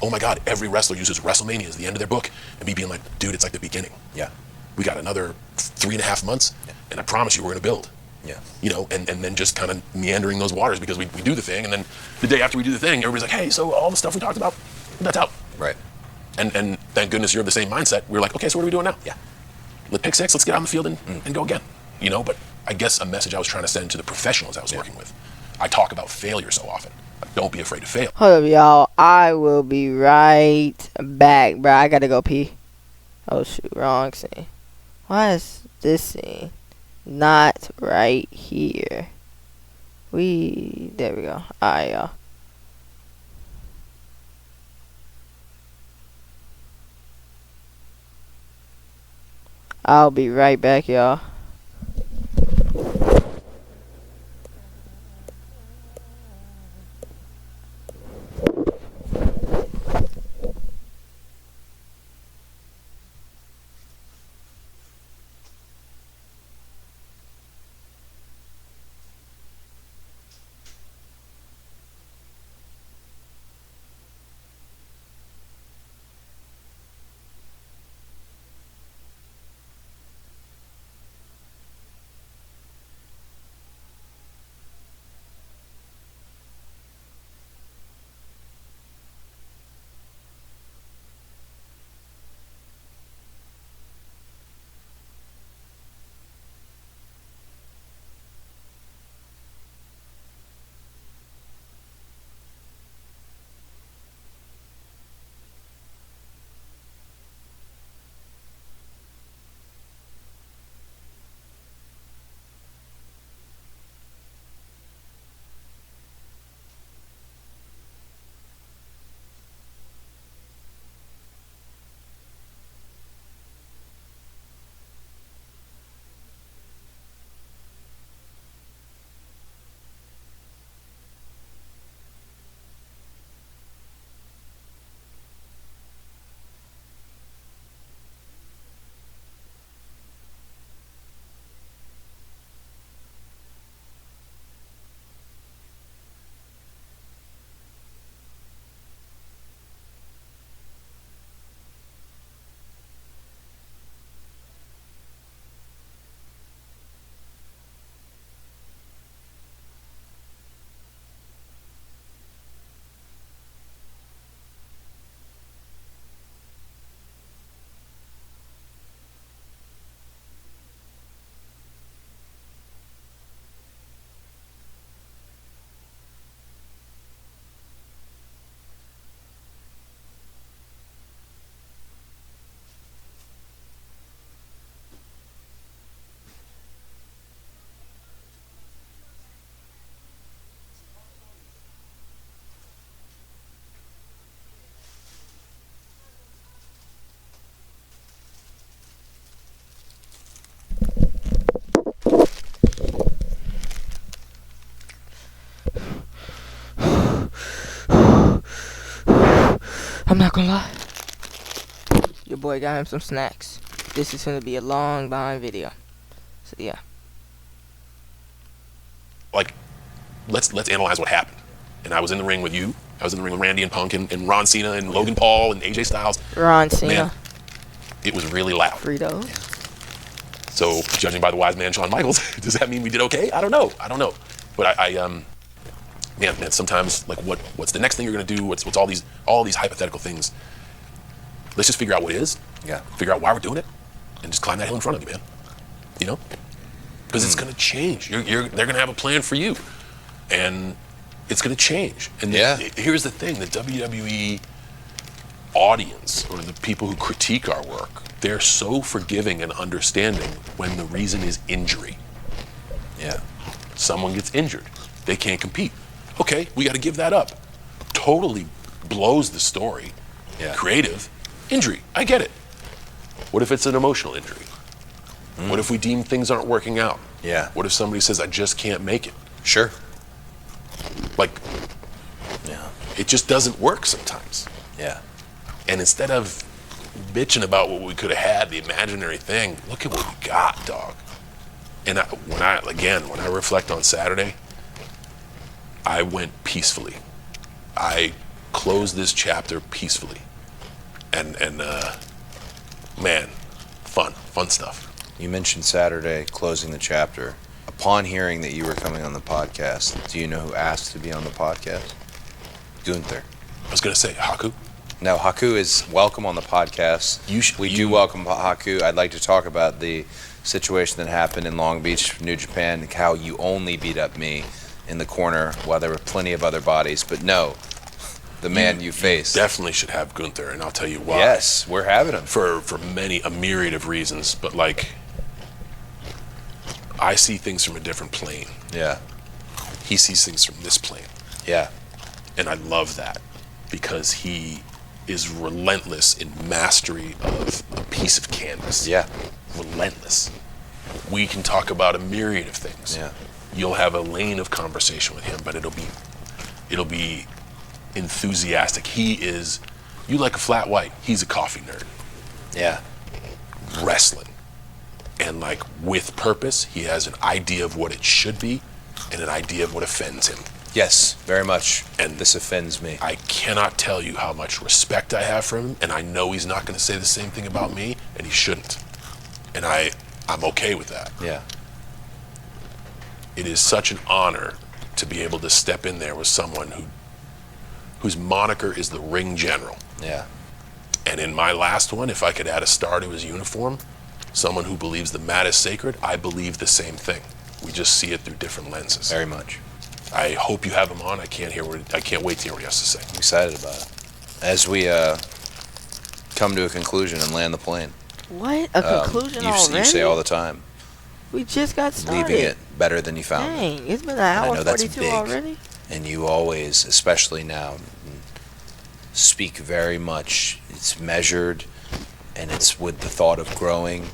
oh my God, every wrestler uses WrestleMania as the end of their book, and me being like, dude, it's like the beginning. Yeah. We got another 3.5 months, and I promise you we're going to build. Yeah. You know, and then just kind of meandering those waters, because we do the thing, and then the day after we do the thing, everybody's like, hey, so all the stuff we talked about, that's out. Right. And thank goodness you're of the same mindset. We're like, okay, so what are we doing now? Yeah. Let's pick 6, let's get out on the field and go again. You know, but I guess a message I was trying to send to the professionals I was working with. I talk about failure so often. Don't be afraid to fail. Hold up, y'all. I will be right back, bro. I gotta go pee. Oh, shoot. Wrong scene. Why is this scene not right here? There we go. Alright, y'all. I'll be right back, y'all. I'm not gonna lie. Your boy got him some snacks. This is gonna be a long behind video. Yeah. Like, let's analyze what happened. And I was in the ring with you. I was in the ring with Randy and Punk and Ron Cena and Logan Paul and AJ Styles. Ron Cena. Man, it was really loud. Frito. So, judging by the wise man Shawn Michaels, does that mean we did okay? I don't know. But man, sometimes, like, what's the next thing you're gonna do? What's all these hypothetical things? Let's just figure out what it is. Yeah. Figure out why we're doing it, and just climb that hill in front of you, man. You know, because it's gonna change. They're gonna have a plan for you, and it's gonna change. And here's the thing: the WWE audience, or the people who critique our work, they're so forgiving and understanding when the reason is injury. Yeah. Someone gets injured. They can't compete. Okay, we got to give that up. Totally blows the story. Yeah. Creative. Injury. I get it. What if it's an emotional injury? What if we deem things aren't working out? Yeah. What if somebody says, I just can't make it? Sure. Like, Yeah. it just doesn't work sometimes. Yeah. And instead of bitching about what we could have had, the imaginary thing, look at what we got, dog. And when I reflect on Saturday, I went peacefully. I closed this chapter peacefully. And man, fun stuff. You mentioned Saturday closing the chapter. Upon hearing that you were coming on the podcast, do you know who asked to be on the podcast? Gunther. I was going to say, Haku. No, Haku is welcome on the podcast. We do welcome Haku. I'd like to talk about the situation that happened in Long Beach, New Japan, how you only beat up me in the corner while there were plenty of other bodies. But no, the man you faced. Definitely should have Gunther, and I'll tell you why. Yes, we're having him. For a myriad of reasons, but like, I see things from a different plane. Yeah. He sees things from this plane. Yeah. And I love that because he is relentless in mastery of a piece of canvas. Yeah. Relentless. We can talk about a myriad of things. Yeah. You'll have a lane of conversation with him, but it'll be enthusiastic. You like a flat white, he's a coffee nerd. Yeah. Wrestling. And like with purpose, he has an idea of what it should be and an idea of what offends him. Yes, very much. And this offends me. I cannot tell you how much respect I have for him, and I know he's not going to say the same thing about me, and he shouldn't. And I'm okay with that. Yeah. It is such an honor to be able to step in there with someone whose moniker is the Ring General. Yeah. And in my last one, if I could add a star to his uniform, someone who believes the mat is sacred, I believe the same thing. We just see it through different lenses. Very much. I hope you have him on. I can't wait to hear what he has to say. I'm excited about it. As we come to a conclusion and land the plane. What? A conclusion already? You say all the time. We just got started. Leaving it better than you found it. Dang, it's been an hour I know that's 42 big. already? And you always, especially now, speak very much. It's measured, and it's with the thought of growing,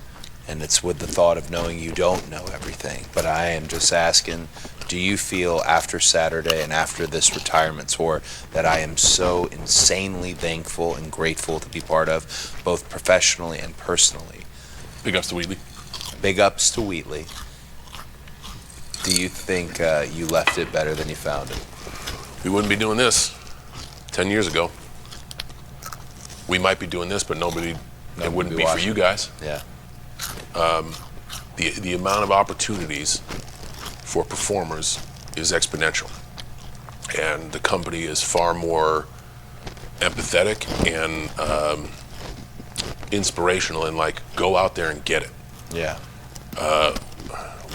and it's with the thought of knowing you don't know everything. But I am just asking, do you feel after Saturday and after this retirement tour that I am so insanely thankful and grateful to be part of, both professionally and personally? Big ups to Wheatley. Big ups to Wheatley. Do you think you left it better than you found it? We wouldn't be doing this 10 years ago. We might be doing this, but it wouldn't be for you guys. Yeah. The amount of opportunities for performers is exponential. And the company is far more empathetic and inspirational and like, go out there and get it. Yeah.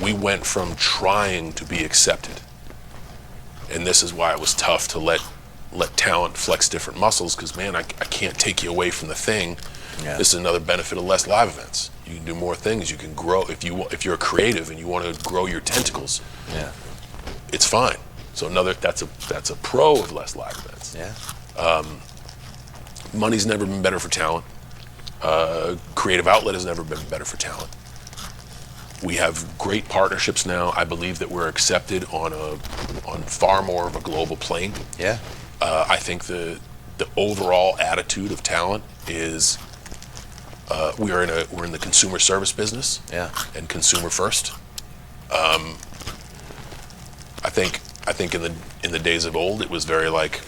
We went from trying to be accepted. And this is why it was tough to let talent flex different muscles, because man, I can't take you away from the thing. Yeah. This is another benefit of less live events. You can do more things. You can grow if you're a creative and you want to grow your tentacles. Yeah. It's fine. So that's a pro of less live events. Yeah. Money's never been better for talent. Creative outlet has never been better for talent. We have great partnerships now. I believe that we're accepted on far more of a global plane. Yeah. I think the overall attitude of talent is we're in the consumer service business. Yeah. And consumer first. I think in the days of old, it was very like,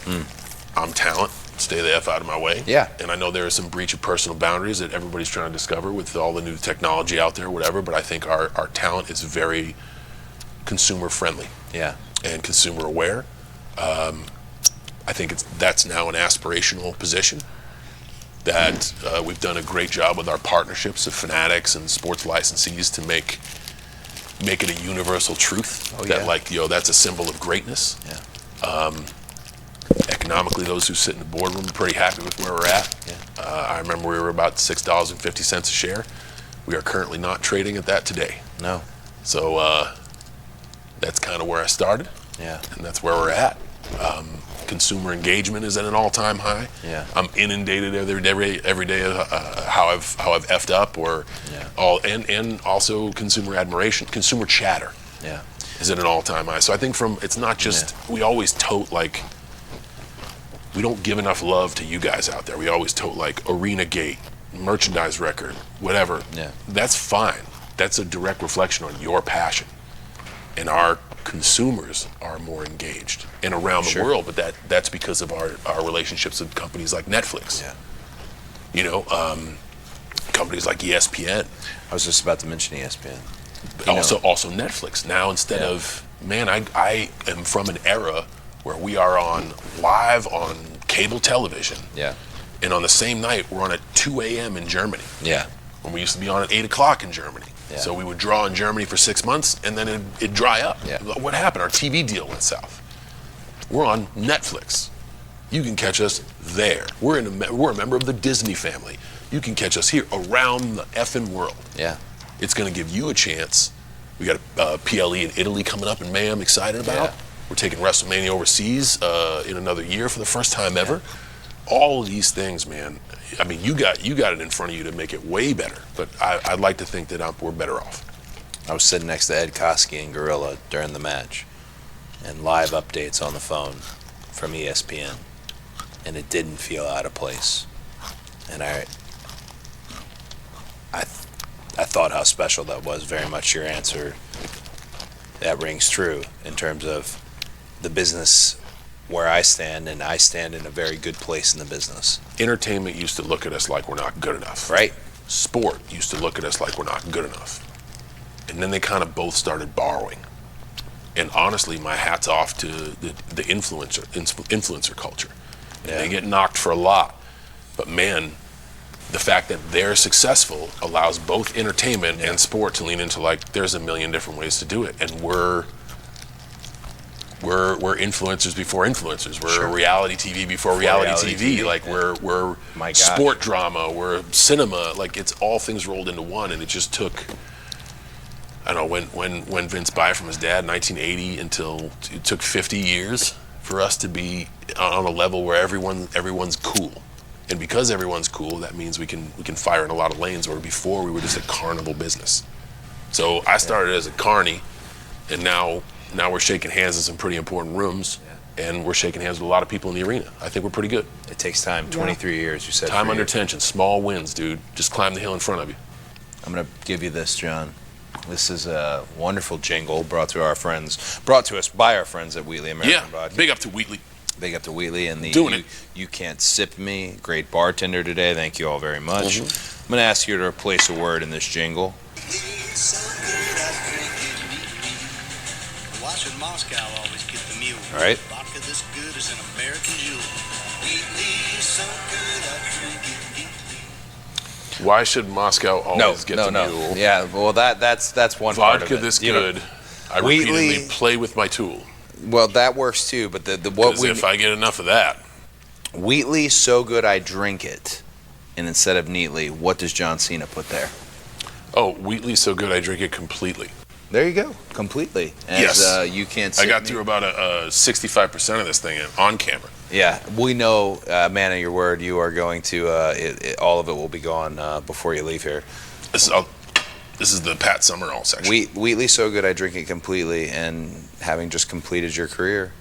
I'm talent, stay the F out of my way. Yeah. And I know there is some breach of personal boundaries that everybody's trying to discover with all the new technology out there, whatever, but I think our talent is very consumer friendly. Yeah. And consumer aware. I think that's now an aspirational position that we've done a great job with our partnerships of fanatics and sports licensees to make it a universal truth that's a symbol of greatness. Yeah. Economically, those who sit in the boardroom are pretty happy with where we're at. Yeah. I remember we were about $6.50 a share. We are currently not trading at that today. No. So that's kind of where I started. Yeah. And that's where we're at. Consumer engagement is at an all-time high. Yeah. I'm inundated every day of how I've effed up, or and also consumer admiration, consumer chatter. Yeah. Is at an all-time high. So I think it's not just we always tote like we don't give enough love to you guys out there. We always tote like Arena Gate, merchandise record, whatever. Yeah. That's fine. That's a direct reflection on your passion, and our consumers are more engaged and around the world, but that's because of our relationships with companies like Netflix. Yeah. Companies like ESPN. I was just about to mention ESPN. Also Netflix. Now instead of I am from an era where we are on live on cable television. Yeah. And on the same night we're on at 2 a.m. in Germany. Yeah. When we used to be on at 8 o'clock in Germany. Yeah. So we would draw in Germany for 6 months, and then it'd dry up. Yeah. What happened? Our TV deal went south. We're on Netflix. You can catch us there. We're a member of the Disney family. You can catch us here around the effing world. Yeah. It's going to give you a chance. We got a PLE in Italy coming up in May I'm excited about. Yeah. We're taking WrestleMania overseas in another year for the first time ever. All of these things, man. I mean, you got it in front of you to make it way better, but I'd like to think that we're better off. I was sitting next to Ed Koski and Gorilla during the match, and live updates on the phone from ESPN, and it didn't feel out of place. And I thought how special that was. Very much your answer. That rings true in terms of the business where I stand, and I stand in a very good place in the business. Entertainment used to look at us like we're not good enough. Right. Sport used to look at us like we're not good enough. And then they kind of both started borrowing. And honestly, my hat's off to the influencer culture. And they get knocked for a lot. But man, the fact that they're successful allows both entertainment and sport to lean into like, there's a million different ways to do it. And we're influencers before influencers. We're reality TV before reality TV. Like we're sport drama. We're cinema. Like it's all things rolled into one. And it just took, I don't know, when Vince buy from his dad in 1980 until it took 50 years for us to be on a level where everyone's cool. And because everyone's cool, that means we can fire in a lot of lanes where before we were just a carnival business. So I started as a carny, and now we're shaking hands in some pretty important rooms, and we're shaking hands with a lot of people in the arena. I think we're pretty good. It takes time. 23 years, you said. Time under tension, small wins, dude. Just climb the hill in front of you. I'm gonna give you this, John. This is a wonderful jingle brought to us by our friends at Wheatley American Vodka. Big up to Wheatley. Big up to Wheatley and Doing You Can't Sip Me. Great bartender today. Thank you all very much. I'm going to ask you to replace a word in this jingle. Watching Moscow always get the mule. All right. Vodka this good is an American jewel. So good I drink it deeply. Why should Moscow always get the mule? Yeah, well, that's one part of it. Vodka this good, I repeatedly play with my tool. Well, that works too, but if I get enough of that. Wheatley so good I drink it. And instead of neatly, what does John Cena put there? Oh, Wheatley so good I drink it completely. There you go, completely. Yes. You Can't Sip I got Me. through about 65% of this thing on camera. Yeah, we know, man of your word, you are going to, all of it will be gone before you leave here. This is the Pat Summerall section. Wheatley so good I drink it completely, and having just completed your career,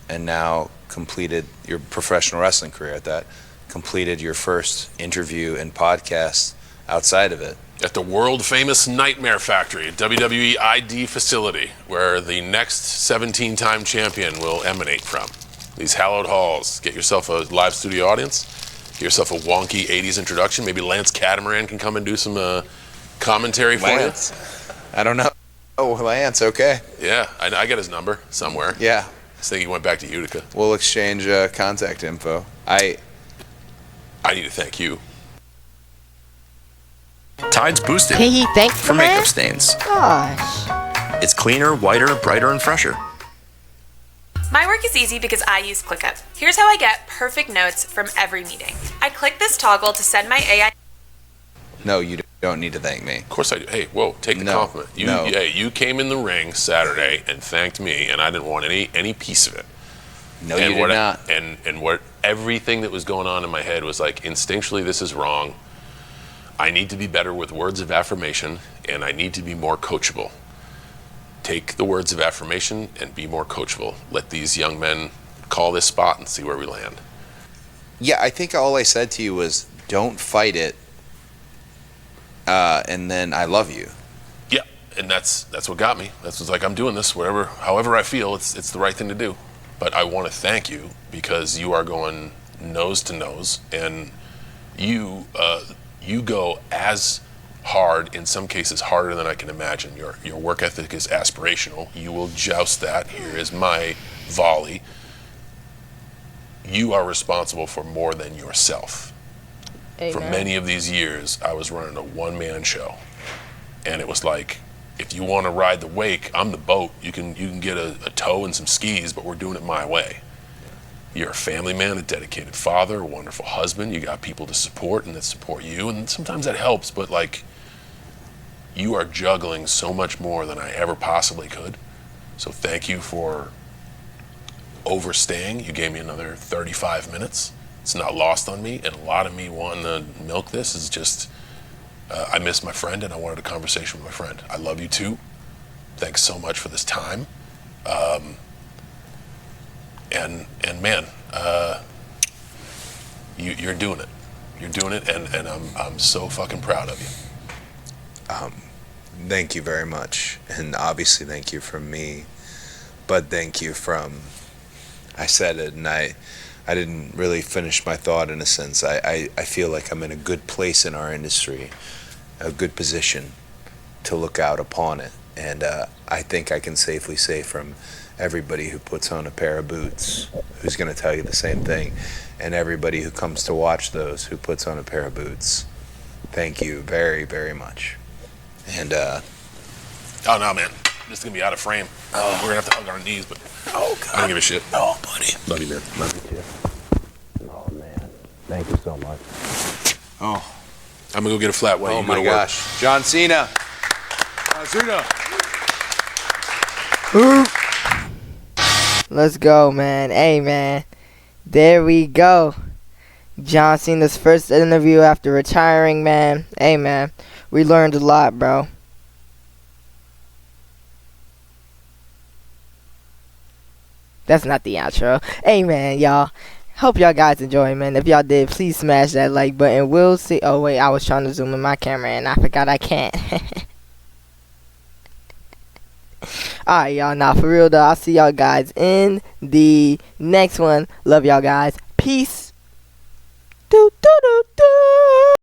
and now completed your professional wrestling career at that, completed your first interview and podcast outside of it. At the world-famous Nightmare Factory, WWE ID facility, where the next 17-time champion will emanate from. These hallowed halls. Get yourself a live studio audience. Get yourself a wonky 80s introduction. Maybe Lance Catamaran can come and do some commentary for Lance? I don't know. Oh, Lance, okay. you. Yeah, I got his number somewhere. Yeah. I think he went back to Utica. We'll exchange contact info. I need to thank you. Tide's boosted Can he thank for the man? makeup stains. Gosh. It's cleaner, whiter, brighter, and fresher. My work is easy because I use ClickUp. Here's how I get perfect notes from every meeting. I click this toggle to send my AI. No, you don't need to thank me. Of course I do. Hey, whoa, take the compliment. You came in the ring Saturday and thanked me, and I didn't want any piece of it. No, you did not. And what everything that was going on in my head was like, instinctually, this is wrong. I need to be better with words of affirmation, and I need to be more coachable. Take the words of affirmation and be more coachable. Let these young men call this spot and see where we land. Yeah, I think all I said to you was, don't fight it, and then I love you. Yeah, and that's what got me. That's what's like, I'm doing this however I feel, it's the right thing to do. But I want to thank you because you are going nose to nose, and you go as hard, in some cases harder than I can imagine. Your work ethic is aspirational. You will joust that. Here is my volley. You are responsible for more than yourself. Amen. For many of these years, I was running a one-man show, and it was like, if you want to ride the wake, I'm the boat. You can get a tow and some skis, but we're doing it my way. You're a family man, a dedicated father, a wonderful husband. You got people to support and that support you, and sometimes that helps, but like, you are juggling so much more than I ever possibly could. So thank you for overstaying. You gave me another 35 minutes. It's not lost on me, and a lot of me wanting to milk this is just, I miss my friend, and I wanted a conversation with my friend. I love you too. Thanks so much for this time. And man, you're doing it. You're doing it, and I'm so fucking proud of you. Thank you very much, and obviously thank you from me, but thank you from, I said it, and I didn't really finish my thought in a sense. I feel like I'm in a good place in our industry, a good position to look out upon it, and I think I can safely say from everybody who puts on a pair of boots, who's going to tell you the same thing, and everybody who comes to watch those who puts on a pair of boots, thank you very, very much. And oh no, man, this is gonna be out of frame. We're gonna have to hug our knees, but God. I don't give a shit. Oh, buddy. Love you, man. Love you too. Oh, man. Thank you so much. Oh, I'm gonna go get a flat white. Oh, You go my to work. gosh. John Cena. Let's go, man. Hey, man. There we go. John Cena's first interview after retiring, man. Hey, man. We learned a lot, bro. That's not the outro. Hey, man, y'all. Hope y'all guys enjoy, man. If y'all did, please smash that like button. We'll see. Oh, wait. I was trying to zoom in my camera, and I forgot I can't. Alright, y'all. Now, for real, though, I'll see y'all guys in the next one. Love y'all guys. Peace. Doo, doo, doo.